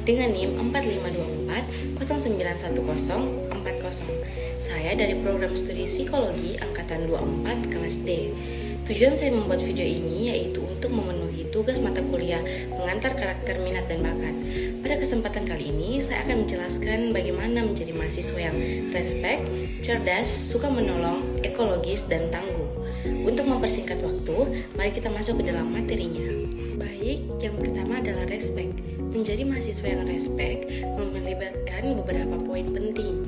dengan NIM 4524091040. Saya dari program studi psikologi angkatan 24 kelas D. Tujuan saya membuat video ini yaitu untuk memenuhi tugas mata kuliah pengantar karakter minat dan bakat. Pada kesempatan kali ini saya akan menjelaskan bagaimana menjadi mahasiswa yang respek, cerdas, suka menolong, ekologis, dan tangguh. Untuk mempersingkat waktu, mari kita masuk ke dalam materinya. Baik, yang pertama adalah respek. Menjadi mahasiswa yang respek melibatkan beberapa poin penting.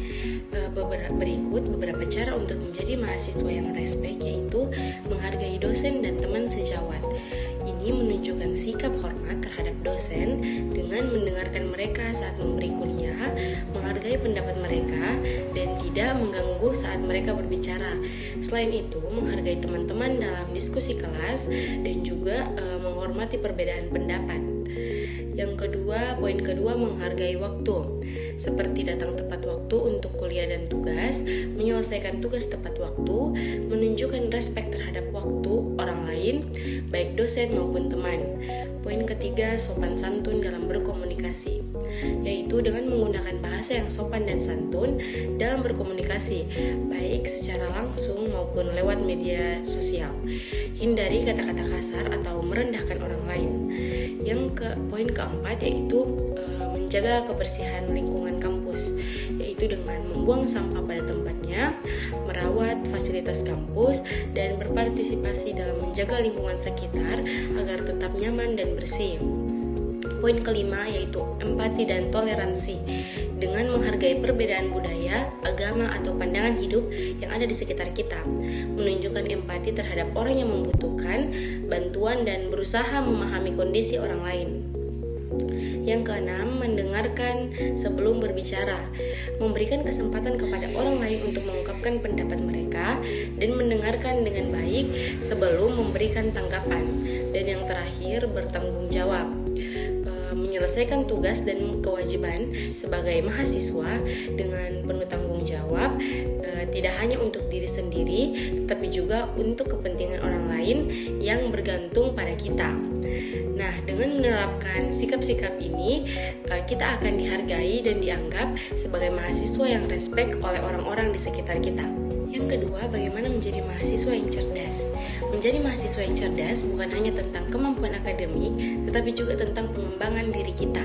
Berikut beberapa cara untuk menjadi mahasiswa yang respek, yaitu menghargai dosen dan teman sejawat. Ini menunjukkan sikap hormat terhadap dosen dengan mendengarkan mereka saat memberi kuliah, menghargai pendapat mereka, dan tidak mengganggu saat mereka berbicara. Selain itu, menghargai teman-teman dalam diskusi kelas dan juga menghormati perbedaan pendapat. Yang kedua, poin kedua, menghargai waktu. Seperti datang tepat waktu untuk kuliah dan tugas, menyelesaikan tugas tepat waktu, menunjukkan respek terhadap waktu orang lain, baik dosen maupun teman. Poin ketiga, sopan santun dalam berkomunikasi, yaitu dengan menggunakan bahasa yang sopan dan santun dalam berkomunikasi, baik secara langsung maupun lewat media sosial. Hindari kata-kata kasar atau merendahkan orang lain. Poin keempat yaitu menjaga kebersihan lingkungan kampus, yaitu dengan membuang sampah pada tempatnya, merawat fasilitas kampus, dan berpartisipasi dalam menjaga lingkungan sekitar agar tetap nyaman dan bersih. Poin kelima yaitu empati dan toleransi, dengan menghargai perbedaan budaya, agama, atau pandangan hidup yang ada di sekitar kita, menunjukkan empati terhadap orang yang membutuhkan bantuan dan berusaha memahami kondisi orang lain. Yang keenam, mendengarkan sebelum berbicara, memberikan kesempatan kepada orang lain untuk mengungkapkan pendapat mereka dan mendengarkan dengan baik sebelum memberikan tanggapan. Dan yang terakhir, bertanggung jawab, menyelesaikan tugas dan kewajiban sebagai mahasiswa dengan penuh tanggung jawab, tidak hanya untuk diri sendiri, tetapi juga untuk kepentingan orang lain yang bergantung pada kita. Nah, dengan menerapkan sikap-sikap ini, kita akan dihargai dan dianggap sebagai mahasiswa yang respek oleh orang-orang di sekitar kita. Yang kedua, bagaimana menjadi mahasiswa yang cerdas. Menjadi mahasiswa yang cerdas bukan hanya tentang kemampuan akademik, tetapi juga tentang pengembangan diri kita.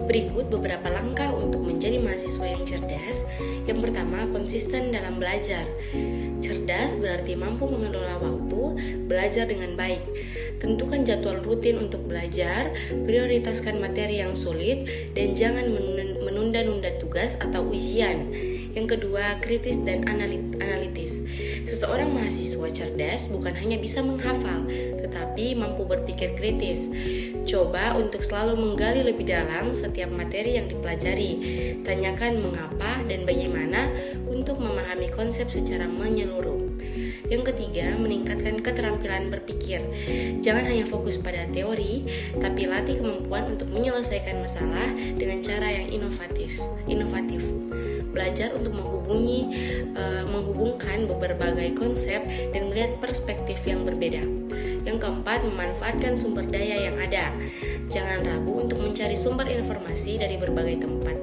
Berikut beberapa langkah untuk menjadi mahasiswa yang cerdas. Yang pertama, konsisten dalam belajar. Cerdas berarti mampu mengelola waktu, belajar dengan baik. Tentukan jadwal rutin untuk belajar, prioritaskan materi yang sulit, dan jangan menunda-nunda tugas atau ujian. Yang kedua, kritis dan analitis. Seseorang mahasiswa cerdas bukan hanya bisa menghafal, tetapi mampu berpikir kritis. Coba untuk selalu menggali lebih dalam setiap materi yang dipelajari. Tanyakan mengapa dan bagaimana untuk memahami konsep secara menyeluruh. Yang ketiga, meningkatkan keterampilan berpikir. Jangan hanya fokus pada teori, tapi latih kemampuan untuk menyelesaikan masalah dengan cara yang inovatif. Belajar untuk menghubungkan berbagai konsep dan melihat perspektif yang berbeda. Yang keempat, memanfaatkan sumber daya yang ada. Jangan ragu untuk mencari sumber informasi dari berbagai tempat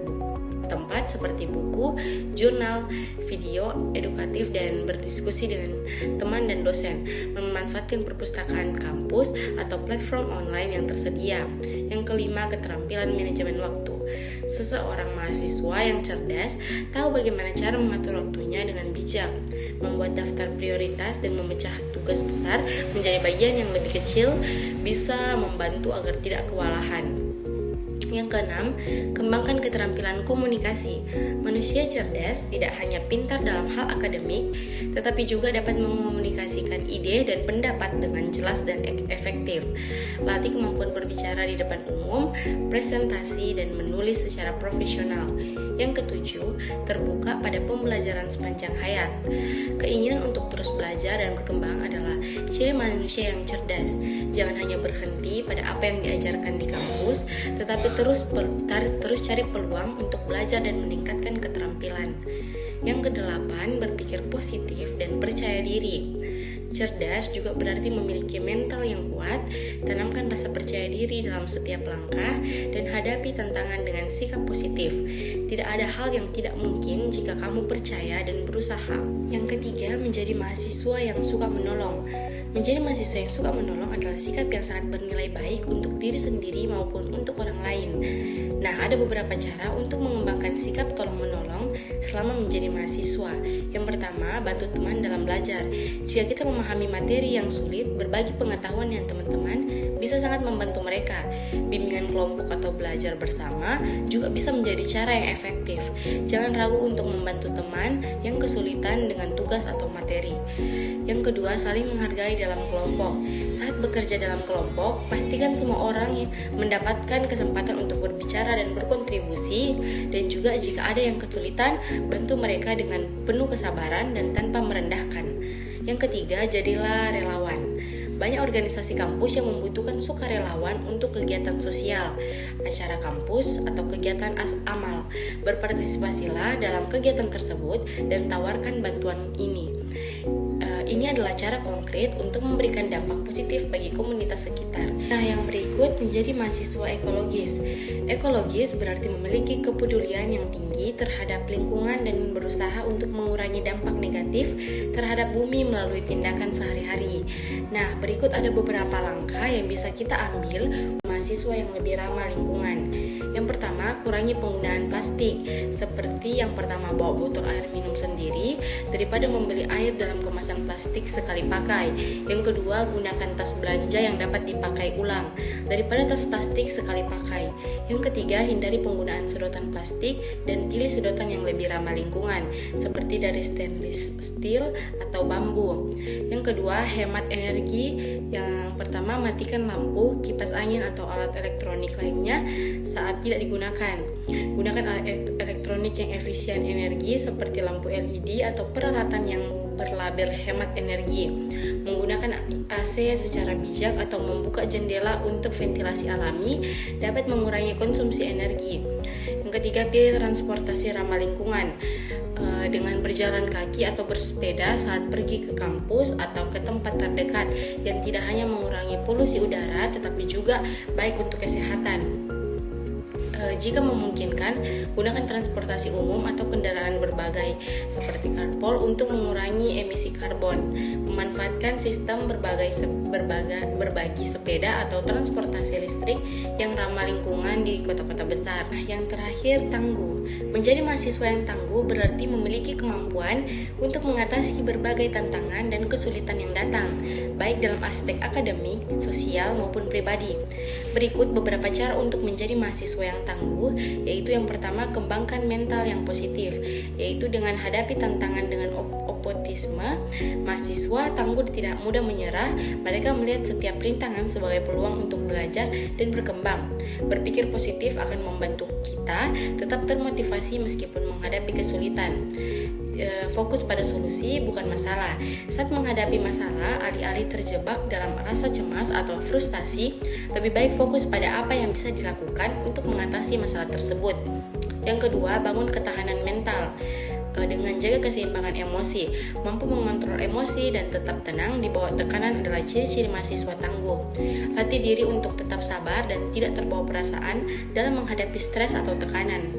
seperti buku, jurnal, video edukatif, dan berdiskusi dengan teman dan dosen. Memanfaatkan perpustakaan kampus atau platform online yang tersedia. Yang kelima, keterampilan manajemen waktu. Seseorang mahasiswa yang cerdas tahu bagaimana cara mengatur waktunya dengan bijak, membuat daftar prioritas dan memecah tugas besar menjadi bagian yang lebih kecil bisa membantu agar tidak kewalahan. Yang keenam, kembangkan keterampilan komunikasi. Manusia cerdas tidak hanya pintar dalam hal akademik, tetapi juga dapat mengomunikasikan ide dan pendapat dengan jelas dan efektif. Latih kemampuan berbicara di depan umum, presentasi, dan menulis secara profesional. Yang ketujuh, terbuka pada pembelajaran sepanjang hayat. Keinginan untuk terus belajar dan berkembang adalah ciri manusia yang cerdas. Jangan hanya berhenti pada apa yang diajarkan di kampus, tetapi terus cari peluang untuk belajar dan meningkatkan keterampilan. Yang kedelapan, berpikir positif dan percaya diri. Cerdas juga berarti memiliki mental yang kuat, tanamkan rasa percaya diri dalam setiap langkah, dan hadapi tantangan dengan sikap positif. Tidak ada hal yang tidak mungkin jika kamu percaya dan berusaha. Yang ketiga, menjadi mahasiswa yang suka menolong. Menjadi mahasiswa yang suka menolong adalah sikap yang sangat bernilai baik untuk diri sendiri maupun untuk orang lain. Nah, ada beberapa cara untuk mengembangkan sikap tolong-menolong selama menjadi mahasiswa. Yang pertama, bantu teman dalam belajar. Jika kita memahami materi yang sulit, berbagi pengetahuan dengan teman-teman bisa sangat membantu mereka. Bimbingan kelompok atau belajar bersama juga bisa menjadi cara yang efektif. Jangan ragu untuk membantu teman yang kesulitan dengan tugas atau materi. Yang kedua, saling menghargai dalam kelompok. Saat bekerja dalam kelompok, pastikan semua orang mendapatkan kesempatan untuk berbicara dan berkontribusi, dan juga jika ada yang kesulitan, bantu mereka dengan penuh kesabaran dan tanpa merendahkan. Yang ketiga, jadilah relawan. Banyak organisasi kampus yang membutuhkan sukarelawan untuk kegiatan sosial, acara kampus, atau kegiatan amal. Berpartisipasilah dalam kegiatan tersebut dan tawarkan bantuan ini. Ini adalah cara konkret untuk memberikan dampak positif bagi komunitas sekitar. Nah, yang berikut menjadi mahasiswa ekologis. Ekologis berarti memiliki kepedulian yang tinggi terhadap lingkungan dan berusaha untuk mengurangi dampak negatif terhadap bumi melalui tindakan sehari-hari. Nah, berikut ada beberapa langkah yang bisa kita ambil mahasiswa yang lebih ramah lingkungan. Yang pertama, kurangi penggunaan plastik. Seperti yang pertama, bawa botol air minum sendiri daripada membeli air dalam kemasan plastik sekali pakai. Yang kedua, gunakan tas belanja yang dapat dipakai ulang daripada tas plastik sekali pakai. Yang ketiga, hindari penggunaan sedotan plastik dan pilih sedotan yang lebih ramah lingkungan seperti dari stainless steel atau bambu. Yang kedua, hemat energi. Yang pertama, matikan lampu, kipas angin atau alat elektronik lainnya saat tidak digunakan. Gunakan alat elektronik yang efisien energi seperti lampu LED atau peralatan yang berlabel hemat energi. Menggunakan AC secara bijak atau membuka jendela untuk ventilasi alami dapat mengurangi konsumsi energi. Yang ketiga, pilih transportasi ramah lingkungan. Dengan berjalan kaki atau bersepeda saat pergi ke kampus atau ke tempat terdekat yang tidak hanya mengurangi polusi udara tetapi juga baik untuk kesehatan. Jika memungkinkan, gunakan transportasi umum atau kendaraan berbagai seperti carpool untuk mengurangi emisi karbon. Memanfaatkan sistem berbagi sepeda atau transportasi listrik yang ramah lingkungan di kota-kota besar. Yang terakhir, tangguh. Menjadi mahasiswa yang tangguh berarti memiliki kemampuan untuk mengatasi berbagai tantangan dan kesulitan yang datang, baik dalam aspek akademik, sosial, maupun pribadi. Berikut beberapa cara untuk menjadi mahasiswa yang tangguh, yaitu yang pertama, kembangkan mental yang positif, yaitu dengan hadapi tantangan dengan optimisme. Mahasiswa tangguh tidak mudah menyerah, mereka melihat setiap rintangan sebagai peluang untuk belajar dan berkembang. Berpikir positif akan membantu kita tetap termotivasi meskipun menghadapi kesulitan. Fokus pada solusi bukan masalah. Saat menghadapi masalah, alih-alih terjebak dalam rasa cemas atau frustasi, lebih baik fokus pada apa yang bisa dilakukan untuk mengatasi masalah tersebut. Yang kedua, bangun ketahanan mental. Dengan jaga keseimbangan emosi, mampu mengontrol emosi dan tetap tenang di bawah tekanan adalah ciri-ciri mahasiswa tangguh. Latih diri untuk tetap sabar dan tidak terbawa perasaan dalam menghadapi stres atau tekanan.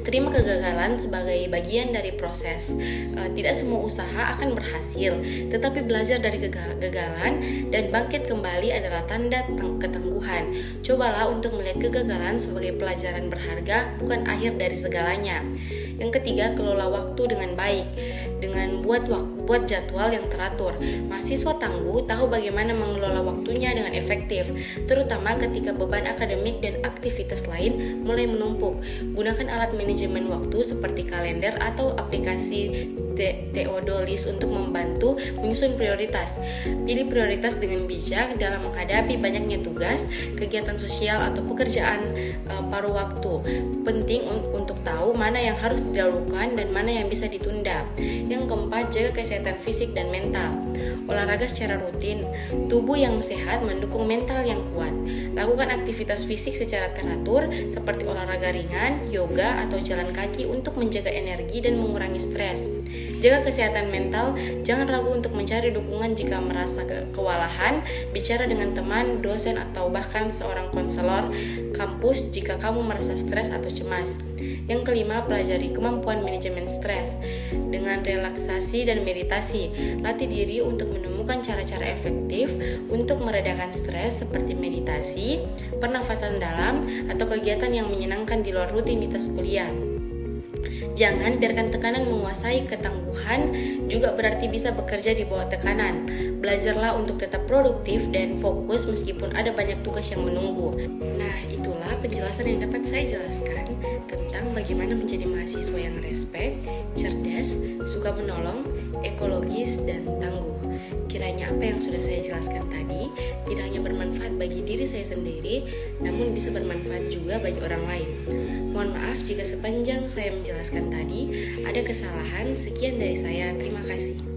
Terima kegagalan sebagai bagian dari proses. Tidak semua usaha akan berhasil, tetapi belajar dari kegagalan dan bangkit kembali adalah tanda ketangguhan. Cobalah untuk melihat kegagalan sebagai pelajaran berharga, bukan akhir dari segalanya. Yang ketiga, kelola waktu dengan baik. Dengan buat jadwal yang teratur, mahasiswa tangguh tahu bagaimana mengelola waktunya dengan efektif, terutama ketika beban akademik dan aktivitas lain mulai menumpuk. Gunakan alat manajemen waktu seperti kalender atau aplikasi Theodolist untuk membantu menyusun prioritas. Pilih prioritas dengan bijak dalam menghadapi banyaknya tugas, kegiatan sosial atau pekerjaan paruh waktu. Penting untuk tahu mana yang harus didahulukan dan mana yang bisa ditunda. Yang keempat, jaga kesehatan kesehatan fisik dan mental. Olahraga secara rutin, tubuh yang sehat mendukung mental yang kuat. Lakukan aktivitas fisik secara teratur seperti olahraga ringan, yoga, atau jalan kaki untuk menjaga energi dan mengurangi stres. Jaga kesehatan mental, jangan ragu untuk mencari dukungan jika merasa kewalahan, bicara dengan teman, dosen, atau bahkan seorang konselor kampus jika kamu merasa stres atau cemas. Yang kelima, pelajari kemampuan manajemen stres. Dengan relaksasi dan meditasi, latih diri untuk menemukan cara-cara efektif untuk meredakan stres seperti meditasi, pernafasan dalam, atau kegiatan yang menyenangkan di luar rutinitas kuliah. Jangan biarkan tekanan menguasai. Ketangguhan juga berarti bisa bekerja di bawah tekanan. Belajarlah untuk tetap produktif dan fokus meskipun ada banyak tugas yang menunggu. Nah, itulah penjelasan yang dapat saya jelaskan tentang bagaimana menjadi mahasiswa yang respek, cerdas, suka menolong, ekologis, dan tangguh. Kiranya apa yang sudah saya jelaskan tadi tidak hanya bermanfaat bagi diri saya sendiri, namun bisa bermanfaat juga bagi orang lain. Mohon maaf jika sepanjang saya menjelaskan tadi ada kesalahan. Sekian dari saya, terima kasih.